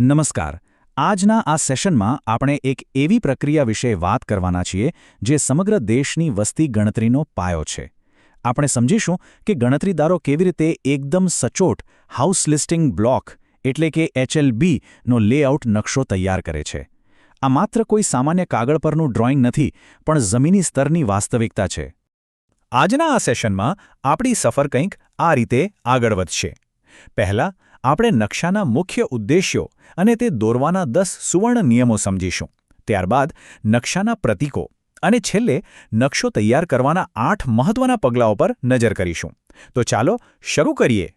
નમસ્કાર. આજના આ સેશનમાં આપણે એક એવી પ્રક્રિયા વિશે વાત કરવાના છીએ જે સમગ્ર દેશની વસ્તી ગણતરીનો પાયો છે. આપણે સમજીશું કે ગણતરીદારો કેવી રીતે એકદમ સચોટ હાઉસ લિસ્ટિંગ બ્લોક એટલે કે HLB નો લેઆઉટ નકશો તૈયાર કરે છે. આ માત્ર કોઈ સામાન્ય કાગળ પરનું ડ્રોઈંગ નથી, પણ જમીની સ્તરની વાસ્તવિકતા છે. આજના આ સેશનમાં આપણી સફર કંઈક આ રીતે આગળ વધશે. પહેલાં આપણે નકશાના મુખ્ય ઉદ્દેશ્યો અને તે દોરવાના 10 સુવર્ણ નિયમો સમજીશું. ત્યારબાદ નકશાના પ્રતીકો અને છેલ્લે નકશો તૈયાર કરવાના 8 મહત્વના પગલાઓ પર નજર કરીશું. તો ચાલો શરૂ કરીએ.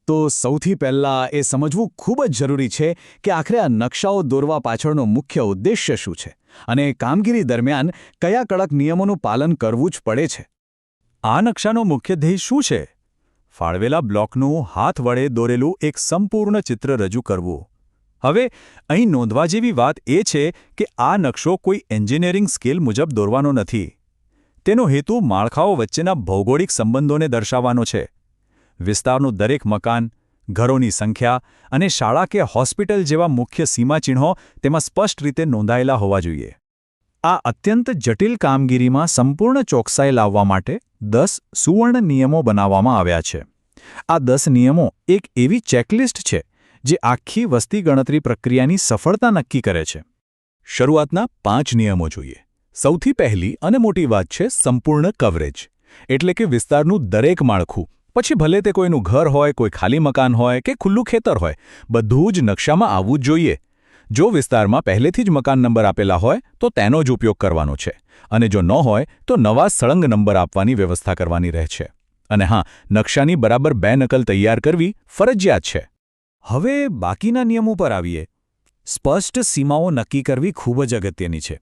તો સૌથી પહેલાં એ સમજવું ખૂબ જ જરૂરી છે કે આખરે આ નકશાઓ દોરવા પાછળનો મુખ્ય ઉદ્દેશ્ય શું છે અને કામગીરી દરમિયાન કયા કડક નિયમોનું પાલન કરવું જ પડે છે. આ નકશાનો મુખ્ય ધ્યેય શું છે? ફાળવેલા બ્લોકનું હાથ વડે દોરેલું એક સંપૂર્ણ ચિત્ર રજૂ કરવું. હવે અહીં નોંધવા જેવી વાત એ છે કે આ નકશો કોઈ એન્જિનિયરિંગ સ્કેલ મુજબ દોરવાનો નથી. તેનો હેતુ માળખાઓ વચ્ચેના ભૌગોલિક સંબંધોને દર્શાવવાનો છે. વિસ્તારનું દરેક મકાન, ઘરોની સંખ્યા અને શાળા કે હોસ્પિટલ જેવા મુખ્ય સીમાચિહ્નો તેમાં સ્પષ્ટ રીતે નોંધાયેલા હોવા જોઈએ. આ અત્યંત જટિલ કામગીરીમાં સંપૂર્ણ ચોકસાઈ લાવવા માટે 10 સુવર્ણ નિયમો બનાવવામાં આવ્યા છે. આ 10 નિયમો એક એવી ચેકલિસ્ટ છે જે આખી વસ્તી ગણતરી પ્રક્રિયાની સફળતા નક્કી કરે છે. શરૂઆતના 5 નિયમો જોઈએ. સૌથી પહેલી અને મોટી વાત છે સંપૂર્ણ કવરેજ, એટલે કે વિસ્તારનું દરેક માળખું, પછી ભલે તે કોઈનું ઘર હોય, કોઈ ખાલી મકાન હોય કે ખુલ્લું ખેતર હોય, બધું જ નકશામાં આવવું જ જોઈએ. જો વિસ્તારમાં પહેલેથી જ મકાન નંબર આપેલા હોય તો તેનો જ ઉપયોગ કરવાનો છે, અને જો ન હોય તો નવા સળંગ નંબર આપવાની વ્યવસ્થા કરવાની રહે છે. અને હા, નકશાની બરાબર 2 નકલ તૈયાર કરવી ફરજિયાત છે. હવે બાકીના નિયમો પર આવીએ. સ્પષ્ટ સીમાઓ નક્કી કરવી ખૂબ જ અગત્યની છે.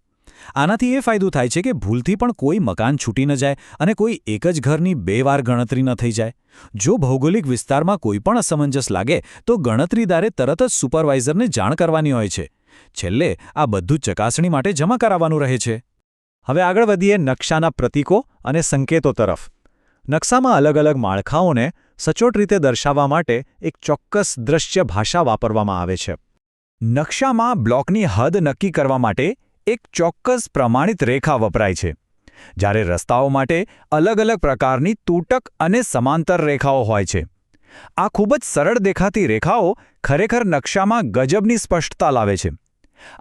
આનાથી એ ફાયદો થાય છે કે ભૂલથી પણ કોઈ મકાન છૂટી ન જાય અને કોઈ એક જ ઘરની 2 વાર ગણતરી ન થઈ જાય. જો ભૌગોલિક વિસ્તારમાં કોઈ પણ અસમંજસ લાગે તો ગણતરીદારે તરત જ સુપરવાઇઝરને જાણ કરવાની હોય છે. છેલ્લે આ બધું ચકાસણી માટે જમા કરાવવાનું રહે છે. હવે આગળ વધીએ નકશાના પ્રતીકો અને સંકેતો તરફ. નકશામાં અલગ અલગ માળખાઓને સચોટ રીતે દર્શાવવા માટે એક ચોક્કસ દ્રશ્ય ભાષા વાપરવામાં આવે છે. નકશામાં બ્લોકની હદ નક્કી કરવા માટે એક ચોક્કસ પ્રમાણિત રેખા વપરાય છે, જ્યારે રસ્તાઓ માટે અલગ અલગ પ્રકારની તૂટક અને સમાંતર રેખાઓ હોય છે. આ ખૂબ જ સરળ દેખાતી રેખાઓ ખરેખર નકશામાં ગજબની સ્પષ્ટતા લાવે છે.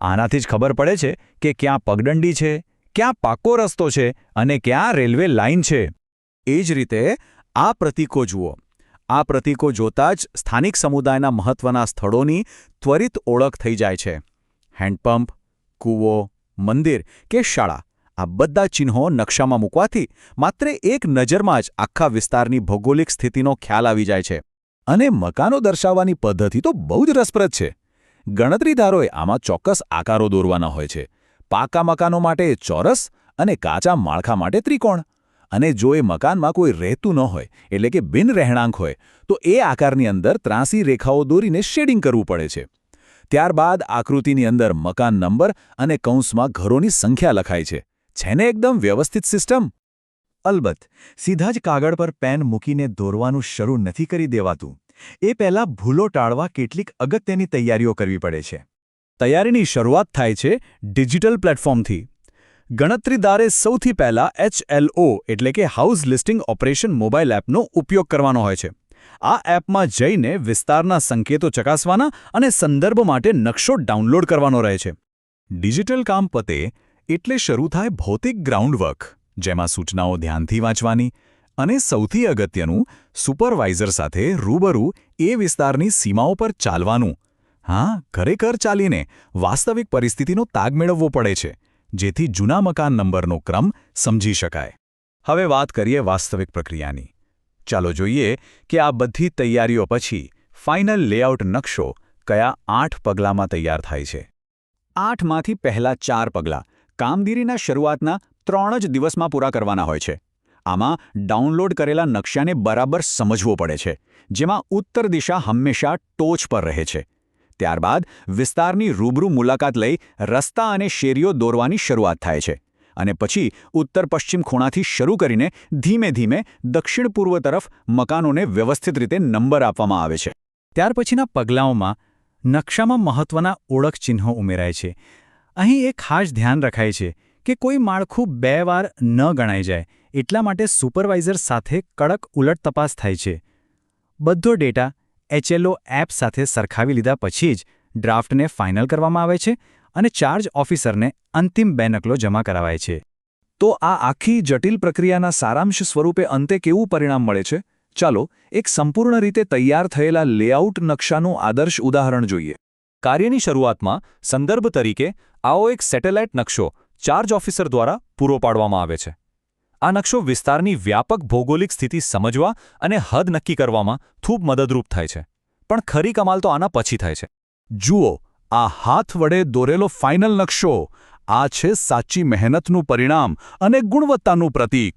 આનાથી જ ખબર પડે છે કે ક્યાં પગદંડી છે, ક્યાં પાકો રસ્તો છે અને ક્યાં રેલવે લાઇન છે. એ જ રીતે આ પ્રતીકો જુઓ. આ પ્રતીકો જોતાં જ સ્થાનિક સમુદાયના મહત્વના સ્થળોની ત્વરિત ઓળખ થઈ જાય છે. હેન્ડપંપ, કૂવો, મંદિર કે શાળા, આ બધા ચિહ્નો નકશામાં મૂકવાથી માત્ર એક નજરમાં જ આખા વિસ્તારની ભૌગોલિક સ્થિતિનો ખ્યાલ આવી જાય છે. અને મકાનો દર્શાવવાની પદ્ધતિ તો બહુ જ રસપ્રદ છે. ગણતરીદારોએ આમાં ચોક્કસ આકારો દોરવાના હોય છે. પાકા મકાનો માટે ચોરસ અને કાચા માળખા માટે ત્રિકોણ. અને જો એ મકાનમાં કોઈ રહેતું ન હોય, એટલે કે બિન રહેણાંક હોય, તો એ આકારની અંદર ત્રાંસી રેખાઓ દોરીને શેડિંગ કરવું પડે છે. ત્યારબાદ આકૃતિની અંદર મકાન નંબર અને કૌંસમાં ઘરોની સંખ્યા લખાય છે. છે ને એકદમ વ્યવસ્થિત સિસ્ટમ? અલબત્ત, સીધા જ કાગળ પર પેન મૂકીને દોરવાનું શરૂ નથી કરી દેવાતું. એ પહેલાં ભૂલો ટાળવા કેટલીક અગત્યની તૈયારીઓ કરવી પડે છે. તૈયારીની શરૂઆત થાય છે ડિજિટલ પ્લેટફોર્મથી. ગણતરીદારે સૌથી પહેલાં HLO એટલે કે હાઉસ લિસ્ટિંગ ઓપરેશન મોબાઈલ એપનો ઉપયોગ કરવાનો હોય છે. આ એપમાં જઈને વિસ્તારના સંકેતો ચકાસવાના અને સંદર્ભ માટે નકશો ડાઉનલોડ કરવાનો રહે છે. ડિજિટલ કામ પતે એટલે શરૂ થાય ભૌતિક ગ્રાઉન્ડવર્ક, જેમાં સૂચનાઓ ધ્યાનથી વાંચવાની અને સૌથી અગત્યનું સુપરવાઇઝર સાથે રૂબરૂ એ વિસ્તારની સીમાઓ પર ચાલવાનું. હા, ખરેખર ચાલીને વાસ્તવિક પરિસ્થિતિનો તાગ મેળવવો પડે છે, જેથી જૂના મકાન નંબરનો ક્રમ સમજી શકાય. હવે વાત કરીએ વાસ્તવિક પ્રક્રિયાની. ચાલો જોઈએ કે આ બધી તૈયારીઓ પછી ફાઇનલ લેઆઉટ નકશો કયા 8 પગલાંમાં તૈયાર થાય છે. 8માંથી પહેલા 4 પગલાં કામગીરીના શરૂઆતના 3 જ દિવસમાં પૂરા કરવાના હોય છે. આમાં ડાઉનલોડ કરેલા નકશાને બરાબર સમજવો પડે છે, જેમાં ઉત્તર દિશા હંમેશા ટોચ પર રહે છે. ત્યારબાદ વિસ્તારની રૂબરૂ મુલાકાત લઈ રસ્તા અને શેરીઓ દોરવાની શરૂઆત થાય છે. અને પછી ઉત્તર-પશ્ચિમ ખૂણાથી શરૂ કરીને ધીમે ધીમે દક્ષિણ-પૂર્વ તરફ મકાનોને વ્યવસ્થિત રીતે નંબર આપવામાં આવે છે. ત્યાર પછીના પગલાઓમાં નકશામાં મહત્વના ઓળખ ચિહ્નો ઉમેરાય છે. અહીં એક ખાસ ધ્યાન રખાય છે કે કોઈ માળખું 2 વાર ન ગણાઈ જાય, એટલા માટે સુપરવાઇઝર સાથે કડક ઉલટ તપાસ થાય છે. બધો ડેટા HLO એપ સાથે સરખાવી લીધા પછી જ ડ્રાફ્ટને ફાઇનલ કરવામાં આવે છે અને ચાર્જ ઓફિસરને અંતિમ 2 નકલો જમા કરાવાય છે. તો આ આખી જટિલ પ્રક્રિયાના સારાંશ સ્વરૂપે અંતે કેવું પરિણામ મળે છે? ચાલો એક સંપૂર્ણ રીતે તૈયાર થયેલા લેઆઉટ નકશાનું આદર્શ ઉદાહરણ જોઈએ. કાર્યની શરૂઆતમાં સંદર્ભ તરીકે આવો એક સેટેલાઇટ નકશો ચાર્જ ઓફિસર દ્વારા પૂરો પાડવામાં આવે છે. આ નકશો વિસ્તારની વ્યાપક ભૌગોલિક સ્થિતિ સમજવા અને હદ નક્કી કરવામાં ખૂબ મદદરૂપ થાય છે. પણ ખરી કમાલ તો આના પછી થાય છે. જુઓ, આ હાથ વડે દોરેલો ફાઇનલ નકશો, આ છે સાચી મહેનતનું પરિણામ અને ગુણવત્તાનું પ્રતીક.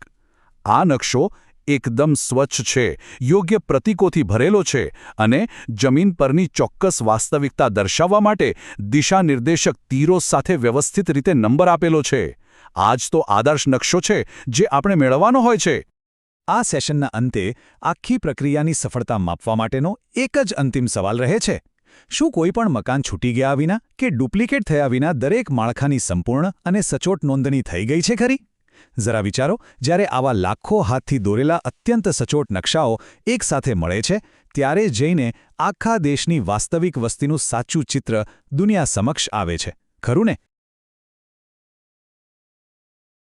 આ નકશો એકદમ સ્વચ્છ છે, યોગ્ય પ્રતીકોથી ભરેલો છે અને જમીન પરની ચોક્કસ વાસ્તવિકતા દર્શાવવા માટે દિશાનિર્દેશક તીરો સાથે વ્યવસ્થિત રીતે નંબર આપેલો છે. આ જ તો આદર્શ નકશો છે જે આપણે મેળવવાનો હોય છે. આ સેશનના અંતે આખી પ્રક્રિયાની સફળતા માપવા માટેનો એક જ અંતિમ સવાલ રહે છે. શું કોઈ પણ મકાન છૂટી ગયા વિના કે ડુપ્લિકેટ થયા વિના દરેક માળખાની સંપૂર્ણ અને સચોટ નોંધણી થઈ ગઈ છે ખરી? જરા વિચારો, જ્યારે આવા લાખો હાથથી દોરેલા અત્યંત સચોટ નકશાઓ એકસાથે મળે છે, ત્યારે જઈને આખા દેશની વાસ્તવિક વસ્તીનું સાચું ચિત્ર દુનિયા સમક્ષ આવે છે. ખરું ને?